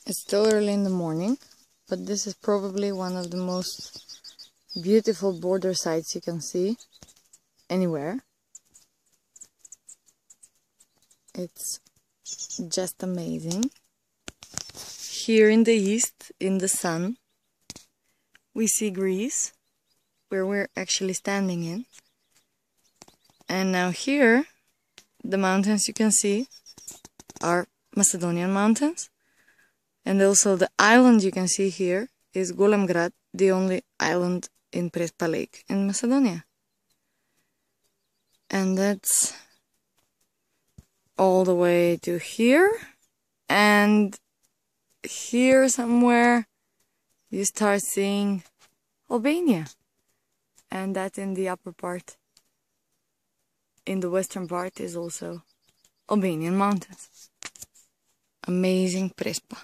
It's still early in the morning, but this is probably one of the most beautiful border sites you can see anywhere. It's just amazing. Here in the east, in the sun, we see Greece, where we're actually standing in. And now here, the mountains you can see are Macedonian mountains. And also the island you can see here is Golem Grad, the only island in Prespa Lake in Macedonia. And that's all the way to here. And here somewhere you start seeing Albania. And that in the upper part, in the western part, is also Albanian mountains. Amazing Prespa.